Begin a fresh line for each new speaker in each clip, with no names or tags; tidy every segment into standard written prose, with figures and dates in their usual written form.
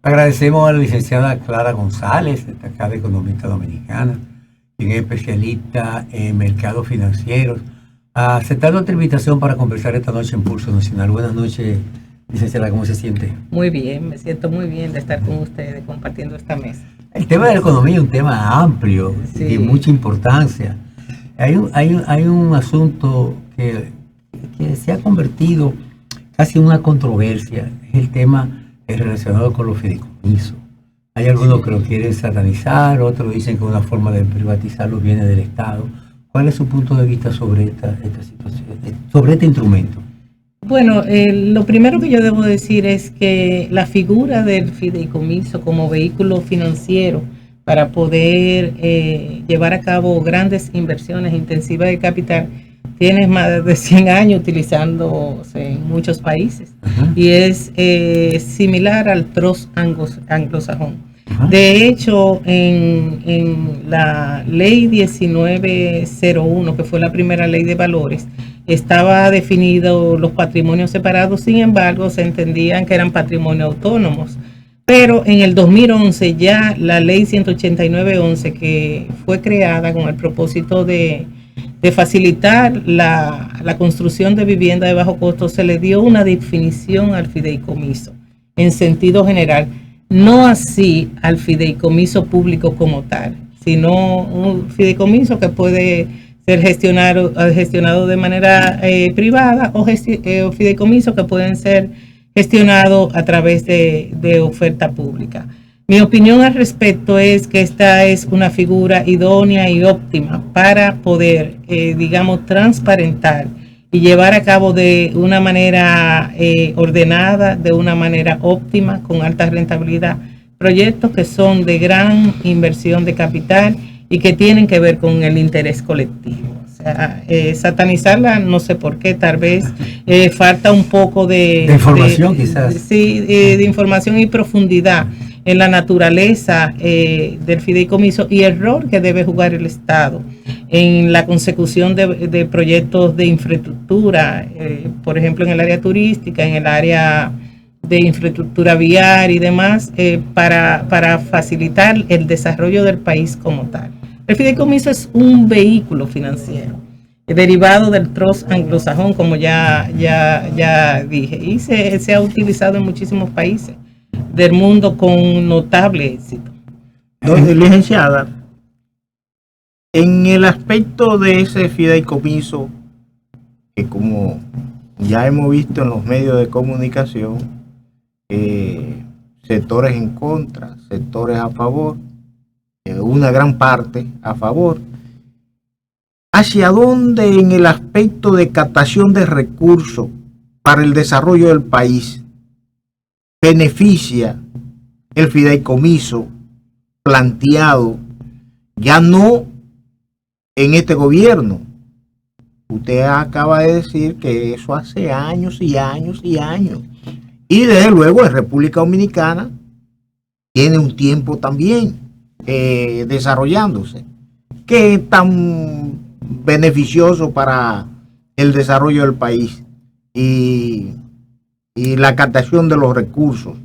Agradecemos a la licenciada Clara González, destacada economista dominicana, quien es especialista en mercados financieros, a aceptar nuestra invitación para conversar esta noche en Pulso Nacional. Buenas noches, licenciada, ¿cómo se siente?
Muy bien, me siento muy bien de estar con ustedes compartiendo esta mesa.
El tema de la economía es un tema amplio y de mucha importancia. Hay un asunto que se ha convertido casi en una controversia, es el tema relacionado con los fideicomisos. Hay algunos que lo quieren satanizar, otros dicen que una forma de privatizar los bienes del Estado. ¿Cuál es su punto de vista sobre esta situación, sobre este instrumento?
Bueno, lo primero que yo debo decir es que la figura del fideicomiso como vehículo financiero para poder llevar a cabo grandes inversiones intensivas de capital tiene más de 100 años utilizándose en muchos países. Y es similar al trust anglosajón. De hecho, en la ley 1901, que fue la primera ley de valores, estaba definido los patrimonios separados, sin embargo, se entendían que eran patrimonios autónomos. Pero en el 2011 ya la ley 189-11, que fue creada con el propósito de facilitar la construcción de vivienda de bajo costo, se le dio una definición al fideicomiso en sentido general, no así al fideicomiso público como tal, sino un fideicomiso que puede ser gestionado de manera privada o fideicomisos que pueden ser gestionados a través de oferta pública. Mi opinión al respecto es que esta es una figura idónea y óptima para poder, transparentar y llevar a cabo de una manera ordenada, de una manera óptima, con alta rentabilidad, proyectos que son de gran inversión de capital y que tienen que ver con el interés colectivo. O sea, satanizarla, no sé por qué, tal vez falta un poco de
información, quizás.
Sí, de información y profundidad en la naturaleza del fideicomiso y el rol que debe jugar el Estado en la consecución de proyectos de infraestructura, por ejemplo, en el área turística, en el área de infraestructura viaria y demás, para facilitar el desarrollo del país como tal. El fideicomiso es un vehículo financiero derivado del trust anglosajón, como ya dije, y se ha utilizado en muchísimos países del mundo con notable éxito.
Entonces, licenciada, en el aspecto de ese fideicomiso, que como ya hemos visto en los medios de comunicación, sectores en contra, sectores a favor, una gran parte a favor, ¿hacia dónde en el aspecto de captación de recursos para el desarrollo del país beneficia el fideicomiso planteado ya no en este gobierno? Usted acaba de decir que eso hace años y años y años, y desde luego en República Dominicana tiene un tiempo también desarrollándose. ¿Qué es tan beneficioso para el desarrollo del país y la captación de los recursos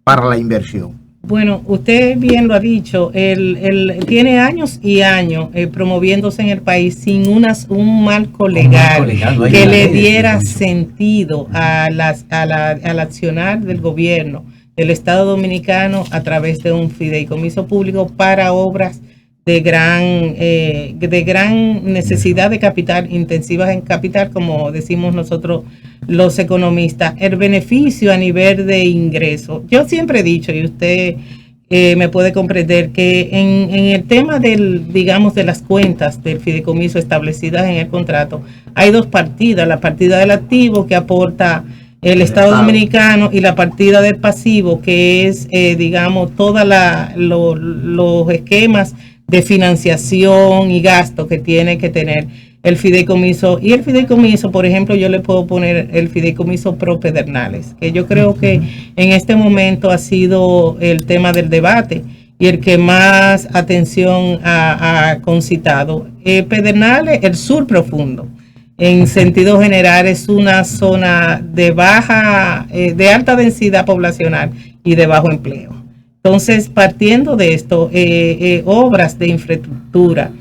para la inversión?
Bueno, usted bien lo ha dicho, él tiene años y años promoviéndose en el país sin un marco legal que le diera sentido al accionar del gobierno del Estado Dominicano a través de un fideicomiso público para obras de gran necesidad de capital, intensivas en capital, como decimos nosotros los economistas. El beneficio a nivel de ingreso, yo siempre he dicho, y usted me puede comprender, que en el tema de las cuentas del fideicomiso establecidas en el contrato, hay dos partidas: la partida del activo, que aporta el Estado Dominicano, y la partida del pasivo, que es todos los esquemas de financiación y gasto que tiene que tener el fideicomiso. Y el fideicomiso, por ejemplo, yo le puedo poner el fideicomiso pro Pedernales, que yo creo que en este momento ha sido el tema del debate y el que más atención ha concitado. Pedernales, el sur profundo, en sentido general es una zona de de alta densidad poblacional y de bajo empleo. Entonces, partiendo de esto, obras de infraestructura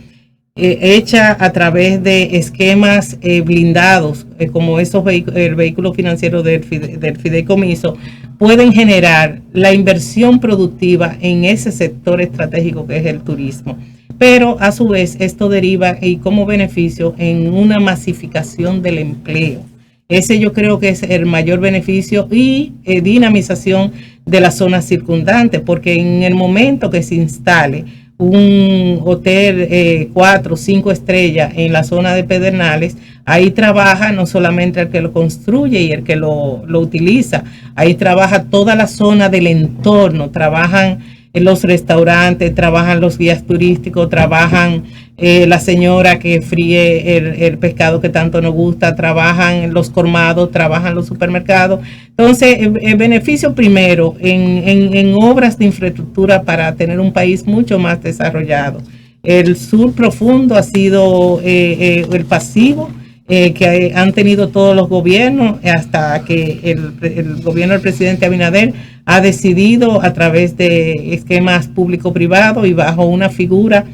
hechas a través de esquemas blindados, como el vehículo financiero del fideicomiso, pueden generar la inversión productiva en ese sector estratégico que es el turismo. Pero a su vez esto deriva y como beneficio en una masificación del empleo. Ese yo creo que es el mayor beneficio y dinamización de las zonas circundantes, porque en el momento que se instale un hotel 4 o 5 estrellas en la zona de Pedernales, ahí trabaja no solamente el que lo construye y el que lo utiliza, ahí trabaja toda la zona del entorno, trabajan los restaurantes, trabajan los guías turísticos, trabajan la señora que fríe el pescado que tanto nos gusta, trabajan los colmados, trabajan los supermercados. Entonces, el beneficio primero en obras de infraestructura para tener un país mucho más desarrollado. El sur profundo ha sido el pasivo que han tenido todos los gobiernos hasta que el gobierno del presidente Abinader ha decidido a través de esquemas público-privados y bajo una figura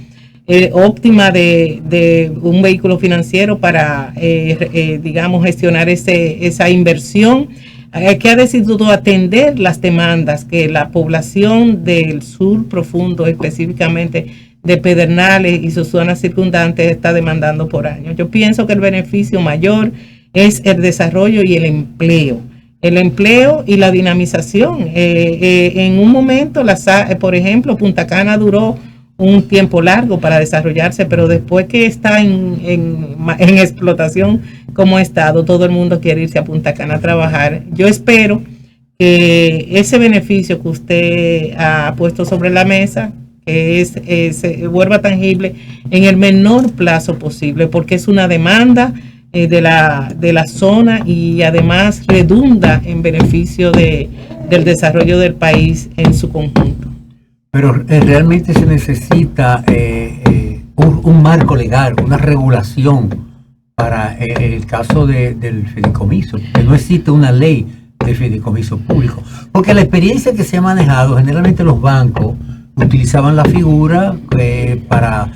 óptima de un vehículo financiero para, digamos, gestionar esa inversión, que ha decidido atender las demandas que la población del sur profundo, específicamente de Pedernales y sus zonas circundantes, está demandando por años. Yo pienso que el beneficio mayor es el desarrollo y el empleo. El empleo y la dinamización. En un momento, por ejemplo, Punta Cana duró un tiempo largo para desarrollarse, pero después que está en explotación como estado, todo el mundo quiere irse a Punta Cana a trabajar. Yo espero que ese beneficio que usted ha puesto sobre la mesa, que se vuelva tangible en el menor plazo posible, porque es una demanda de la zona y además redunda en beneficio del desarrollo del país en su conjunto.
Pero realmente se necesita un marco legal, una regulación para el caso del fideicomiso, que no existe una ley de fideicomiso público, porque la experiencia que se ha manejado, generalmente los bancos utilizaban la figura para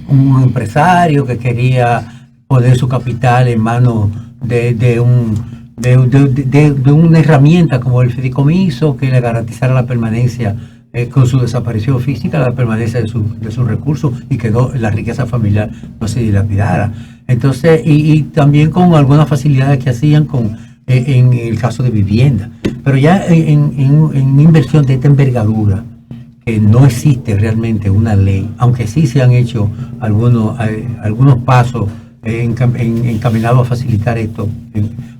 un empresario que quería poner su capital en manos de una herramienta como el fideicomiso que le garantizara la permanencia con su desaparición física, la permanencia de sus recursos y que la riqueza familiar no se dilapidara. Entonces, y también con algunas facilidades que hacían en el caso de vivienda. Pero ya en una inversión de esta envergadura, que no existe realmente una ley, aunque sí se han hecho algunos pasos encaminados a facilitar esto,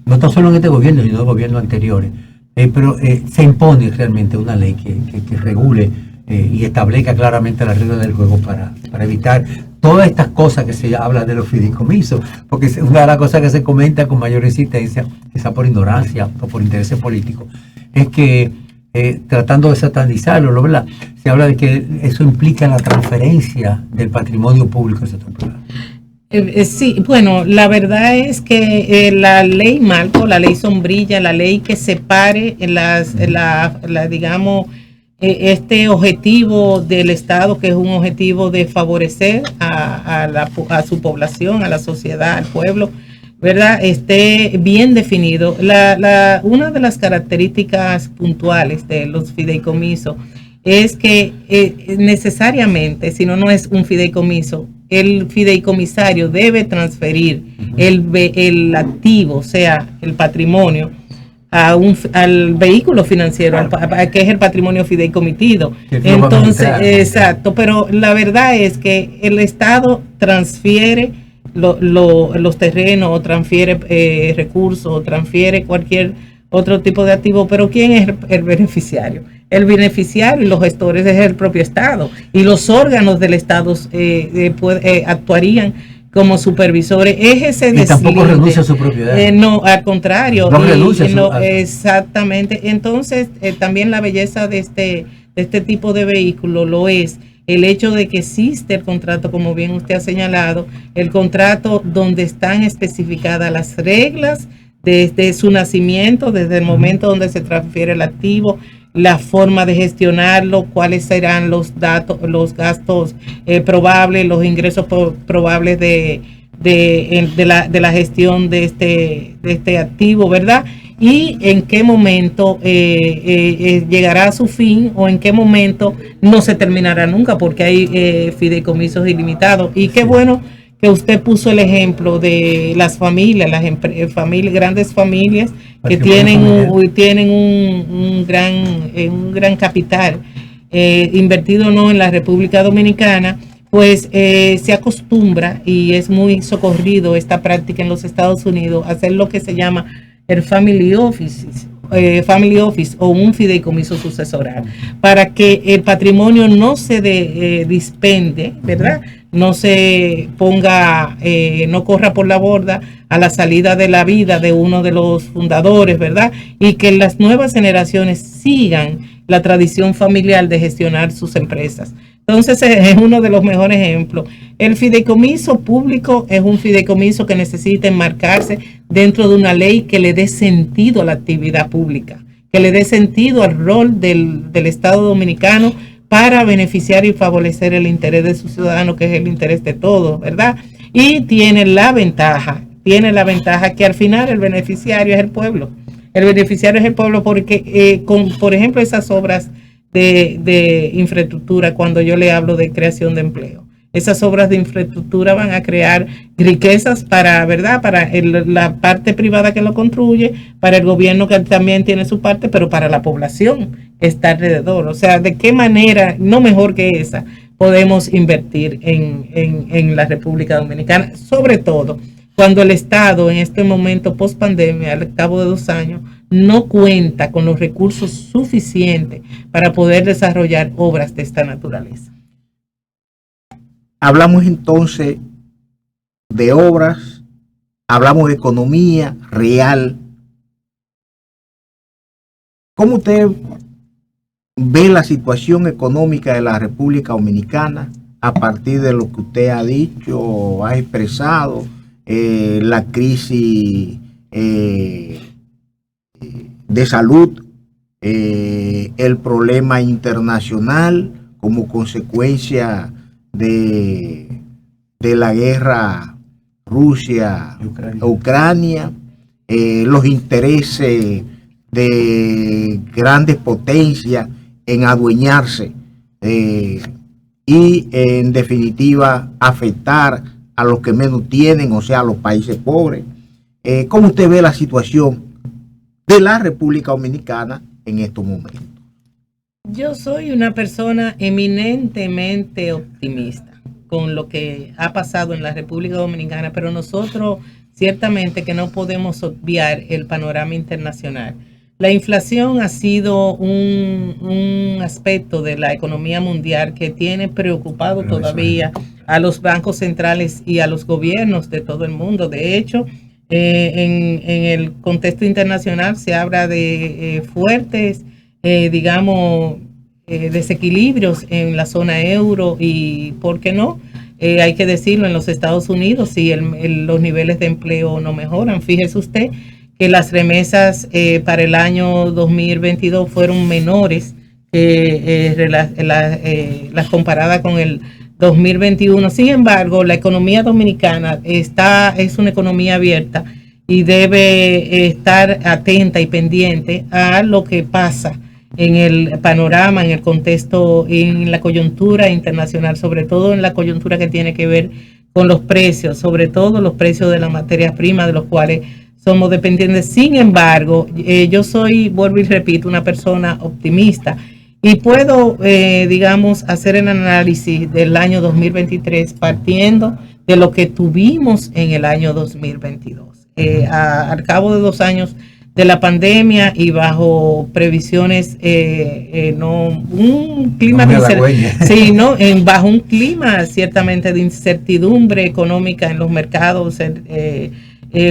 no tan solo en este gobierno, sino en gobiernos anteriores. Pero se impone realmente una ley que regule y establezca claramente las reglas del juego para evitar todas estas cosas que se habla de los fideicomisos, porque una de las cosas que se comenta con mayor insistencia, quizá por ignorancia o por intereses políticos, es que tratando de satanizarlo, ¿verdad? Se habla de que eso implica la transferencia del patrimonio público al sector privado.
Sí, bueno, la verdad es que la ley marco, la ley sombrilla, la ley que separe digamos, este objetivo del Estado, que es un objetivo de favorecer a su población, a la sociedad, al pueblo, ¿verdad?, esté bien definido. Una de las características puntuales de los fideicomisos es que necesariamente, si no es un fideicomiso, el fideicomisario debe transferir el activo, o sea, el patrimonio, al vehículo financiero, que es el patrimonio fideicomitido. Entonces, exacto, pero la verdad es que el Estado transfiere los terrenos, o transfiere recursos, o transfiere cualquier otro tipo de activo, pero ¿quién es el beneficiario? El beneficiario y los gestores es el propio Estado, y los órganos del Estado actuarían como supervisores. Es ese
y tampoco renuncia a su propiedad.
No, al contrario.
No renuncia
exactamente. Entonces, también la belleza de este tipo de vehículo lo es el hecho de que existe el contrato, como bien usted ha señalado, el contrato donde están especificadas las reglas desde su nacimiento, desde el momento donde se transfiere el activo, la forma de gestionarlo, cuáles serán los datos, los gastos probables, los ingresos probables de la gestión de este activo, ¿verdad? Y en qué momento llegará a su fin o en qué momento no se terminará nunca, porque hay fideicomisos ilimitados. Y qué bueno que usted puso el ejemplo de las familias, grandes familias que tienen un gran capital invertido no en la República Dominicana, pues se acostumbra y es muy socorrido esta práctica en los Estados Unidos, hacer lo que se llama el family office o un fideicomiso sucesoral, para que el patrimonio no se dispende, ¿verdad? No se ponga, no corra por la borda a la salida de la vida de uno de los fundadores, ¿verdad? Y que las nuevas generaciones sigan la tradición familiar de gestionar sus empresas. Entonces es uno de los mejores ejemplos. El fideicomiso público es un fideicomiso que necesita enmarcarse dentro de una ley que le dé sentido a la actividad pública, que le dé sentido al rol del Estado dominicano para beneficiar y favorecer el interés de sus ciudadanos, que es el interés de todos, ¿verdad? Y tiene la ventaja que al final el beneficiario es el pueblo. El beneficiario es el pueblo porque, por ejemplo, esas obras de infraestructura, cuando yo le hablo de creación de empleo, esas obras de infraestructura van a crear riquezas para, ¿verdad? Para la parte privada que lo construye, para el gobierno que también tiene su parte, pero para la población que está alrededor. O sea, ¿de qué manera, no mejor que esa, podemos invertir en la República Dominicana? Sobre todo cuando el Estado en este momento post pandemia, al cabo de 2 años, no cuenta con los recursos suficientes para poder desarrollar obras de esta naturaleza.
Hablamos entonces de obras, hablamos de economía real. ¿Cómo usted ve la situación económica de la República Dominicana a partir de lo que usted ha dicho, ha expresado, la crisis de salud, el problema internacional como consecuencia de la guerra Rusia-Ucrania, los intereses de grandes potencias en adueñarse y en definitiva afectar a los que menos tienen, o sea, a los países pobres? ¿Cómo usted ve la situación de la República Dominicana en estos momentos?
Yo soy una persona eminentemente optimista con lo que ha pasado en la República Dominicana, pero nosotros ciertamente que no podemos obviar el panorama internacional. La inflación ha sido un aspecto de la economía mundial que tiene preocupado todavía a los bancos centrales y a los gobiernos de todo el mundo. De hecho, en el contexto internacional se habla de fuertes, desequilibrios en la zona euro y, ¿por qué no? Hay que decirlo, en los Estados Unidos, si los niveles de empleo no mejoran. Fíjese usted que las remesas para el año 2022 fueron menores las comparadas con el 2021. Sin embargo, la economía dominicana es una economía abierta y debe estar atenta y pendiente a lo que pasa en el panorama, en el contexto, en la coyuntura internacional, sobre todo en la coyuntura que tiene que ver con los precios, sobre todo los precios de las materias primas, de los cuales somos dependientes. Sin embargo, yo soy, vuelvo y repito, una persona optimista y puedo, hacer el análisis del año 2023 partiendo de lo que tuvimos en el año 2022. Al cabo de 2 años de la pandemia y bajo previsiones, un clima bajo un clima ciertamente de incertidumbre económica en los mercados,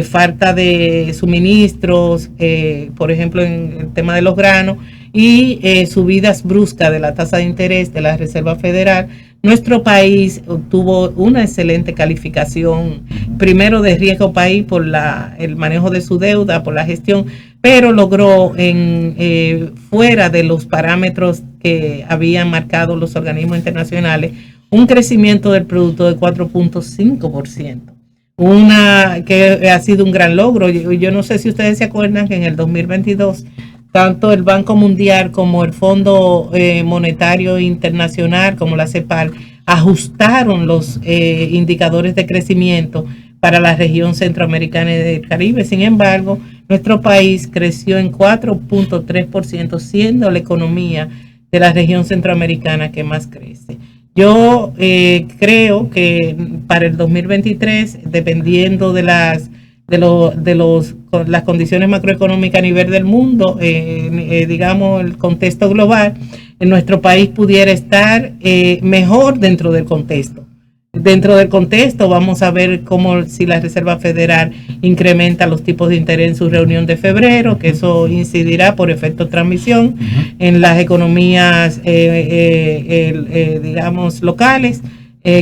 falta de suministros, por ejemplo, en el tema de los granos, y subidas bruscas de la tasa de interés de la Reserva Federal, nuestro país obtuvo una excelente calificación, primero de riesgo país por el manejo de su deuda, por la gestión, pero logró fuera de los parámetros que habían marcado los organismos internacionales, un crecimiento del producto de 4.5%. Que ha sido un gran logro. Yo no sé si ustedes se acuerdan que en el 2022 tanto el Banco Mundial como el Fondo Monetario Internacional, como la CEPAL, ajustaron los indicadores de crecimiento para la región centroamericana y del Caribe. Sin embargo, nuestro país creció en 4.3%, siendo la economía de la región centroamericana que más crece. Yo creo que para el 2023, dependiendo de las condiciones macroeconómicas a nivel del mundo, digamos el contexto global, en nuestro país pudiera estar mejor dentro del contexto. Dentro del contexto vamos a ver cómo si la Reserva Federal incrementa los tipos de interés en su reunión de febrero, que eso incidirá por efecto transmisión en las economías, digamos, locales,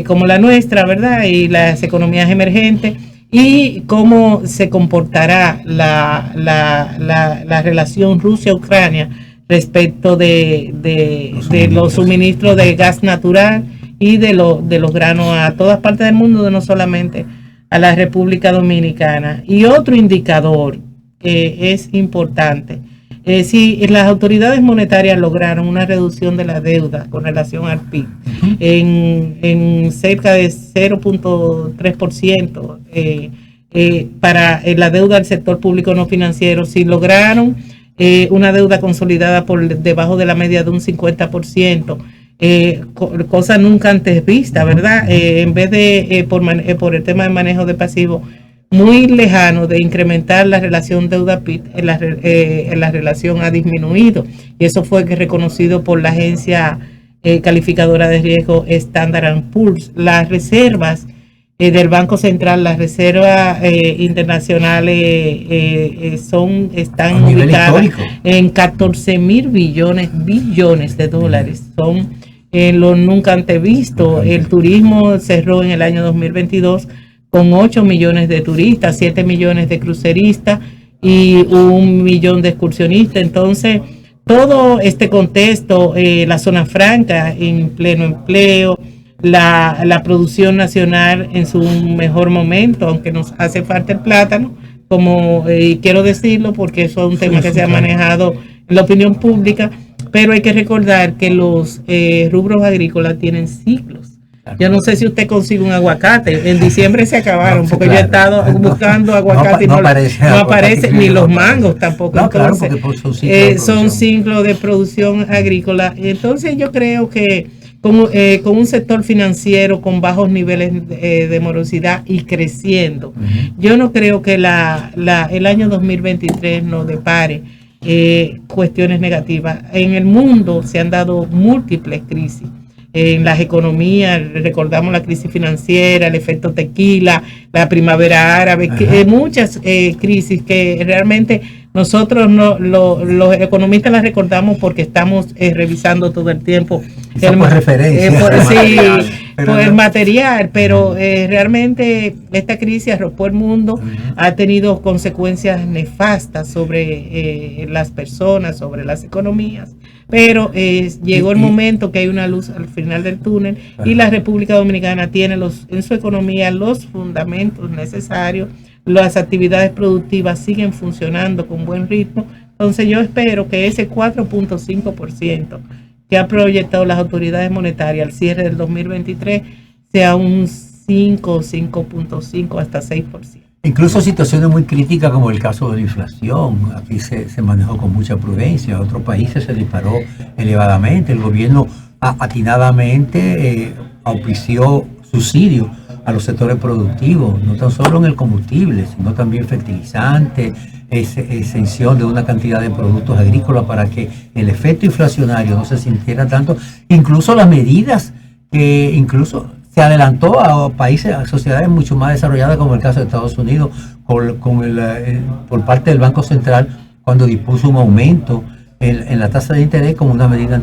como la nuestra, ¿verdad? Y las economías emergentes, y cómo se comportará la relación Rusia-Ucrania respecto de los suministros de gas natural y de los granos a todas partes del mundo, no solamente a la República Dominicana. Y otro indicador que es importante, si las autoridades monetarias lograron una reducción de la deuda con relación al PIB en cerca de 0.3%, para la deuda del sector público no financiero, si lograron una deuda consolidada por debajo de la media de un 50%, cosa nunca antes vista, ¿verdad? En vez de por el tema de manejo de pasivos muy lejano de incrementar la relación deuda-PIB, la relación ha disminuido, y eso fue reconocido por la agencia calificadora de riesgo Standard & Poor's. Las reservas del Banco Central, las reservas internacionales están ubicadas en 14,000 billones de dólares. Son lo nunca antes visto. El turismo cerró en el año 2022 con 8 millones de turistas, 7 millones de cruceristas y 1 millón de excursionistas. Entonces, todo este contexto, la zona franca en pleno empleo, la producción nacional en su mejor momento, aunque nos hace falta el plátano, como quiero decirlo porque eso es un tema que se ha manejado en la opinión pública, pero hay que recordar que los rubros agrícolas tienen ciclos. Yo no sé si usted consigue un aguacate. En diciembre se acabaron, porque yo he estado buscando aguacate y no aparece, ni los mangos tampoco. Entonces, son ciclos de producción agrícola. Entonces yo creo que con un sector financiero con bajos niveles de morosidad y creciendo, yo no creo que el año 2023 nos depare cuestiones negativas. En el mundo se han dado múltiples crisis en las economías, recordamos la crisis financiera, el efecto tequila, la primavera árabe, muchas crisis que realmente nosotros los economistas las recordamos porque estamos revisando todo el tiempo el material, pero realmente esta crisis arropó el mundo, ha tenido consecuencias nefastas sobre las personas, sobre las economías, pero llegó el momento que hay una luz al final del túnel y la República Dominicana tiene en su economía los fundamentos necesarios, las actividades productivas siguen funcionando con buen ritmo. Entonces yo espero que ese 4.5% que ha proyectado las autoridades monetarias al cierre del 2023 sea un 5.5 hasta 6%.
Incluso situaciones muy críticas como el caso de la inflación, aquí se manejó con mucha prudencia, en otros países se disparó elevadamente, el gobierno atinadamente auspició subsidios a los sectores productivos, no tan solo en el combustible, sino también fertilizantes, exención de una cantidad de productos agrícolas para que el efecto inflacionario no se sintiera tanto. Incluso las medidas que incluso se adelantó a países, a sociedades mucho más desarrolladas, como el caso de Estados Unidos, por parte del Banco Central, cuando dispuso un aumento en la tasa de interés como una medida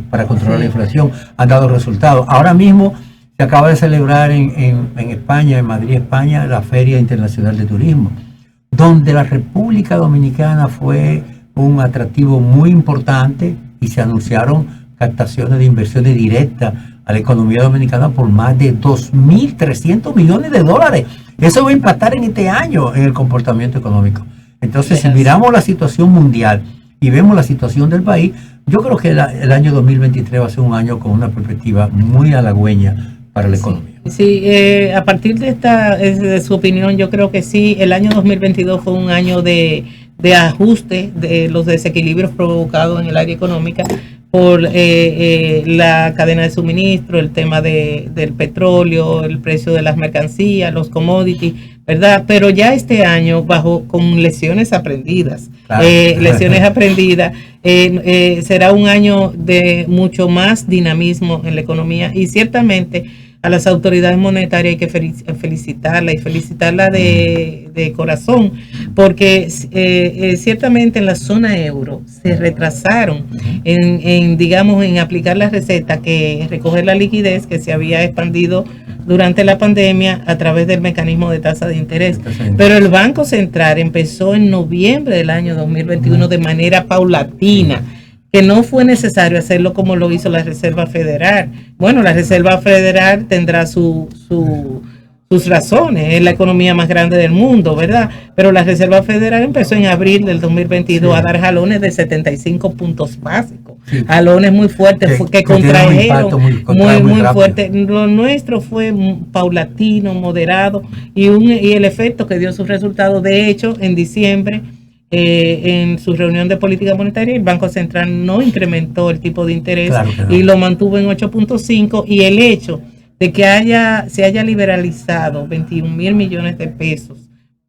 para controlar la inflación. Han dado resultados. Ahora mismo se acaba de celebrar en España, en Madrid, España, la Feria Internacional de Turismo, donde la República Dominicana fue un atractivo muy importante y se anunciaron captaciones de inversiones directas a la economía dominicana por más de 2.300 millones de dólares. Eso va a impactar en este año en el comportamiento económico. Entonces, si miramos la situación mundial y vemos la situación del país, yo creo que el año 2023 va a ser un año con una perspectiva muy halagüeña para la economía.
Sí, a partir de su opinión, yo creo que sí, el año 2022 fue un año de ajuste de los desequilibrios provocados en el área económica por la cadena de suministro, el tema del petróleo, el precio de las mercancías, los commodities, ¿verdad? Pero ya este año con lecciones aprendidas, será un año de mucho más dinamismo en la economía y ciertamente a las autoridades monetarias hay que felicitarla de corazón, porque ciertamente en la zona euro se retrasaron en aplicar la receta que recoger la liquidez que se había expandido durante la pandemia a través del mecanismo de tasa de interés. Pero el Banco Central empezó en noviembre del año 2021 de manera paulatina, que no fue necesario hacerlo como lo hizo la Reserva Federal. Bueno, la Reserva Federal tendrá sus razones, es la economía más grande del mundo, ¿verdad? Pero la Reserva Federal empezó en abril del 2022 a dar jalones de 75 puntos básicos, jalones muy fuertes que contrajeron muy fuerte. Lo nuestro fue paulatino, moderado y el efecto que dio sus resultados. De hecho, en diciembre, en su reunión de política monetaria, el Banco Central no incrementó el tipo de interés y lo mantuvo en 8.5, y el hecho de que se haya liberalizado 21,000 millones de pesos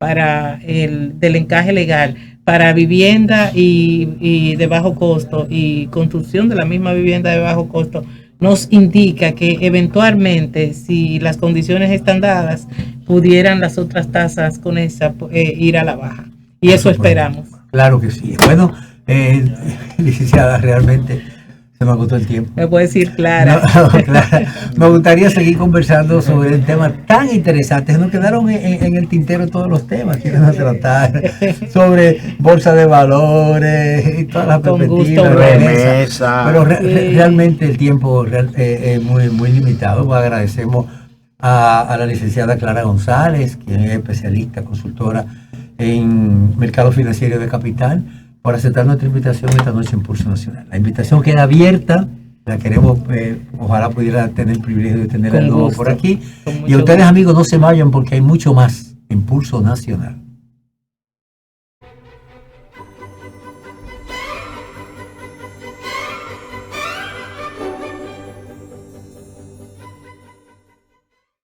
del encaje legal para vivienda y de bajo costo y construcción de la misma vivienda de bajo costo, nos indica que eventualmente, si las condiciones están dadas, pudieran las otras tasas con esa ir a la baja. Y eso esperamos.
Claro que sí. Bueno, licenciada, realmente se me agotó el tiempo.
Me puede decir Clara.
Clara. Me gustaría seguir conversando sobre el tema tan interesante. Nos quedaron en el tintero todos los temas que vamos a tratar sobre bolsa de valores y todas las perspectivas. Pero realmente el tiempo es muy limitado. Pues agradecemos a la licenciada Clara González, quien es especialista, consultora en mercado financiero de capital, por aceptar nuestra invitación esta noche en Pulso Nacional. La invitación queda abierta, la queremos, ojalá pudiera tener el privilegio de tenerla de nuevo por aquí. Y a ustedes, amigos, no se vayan porque hay mucho más en Pulso Nacional.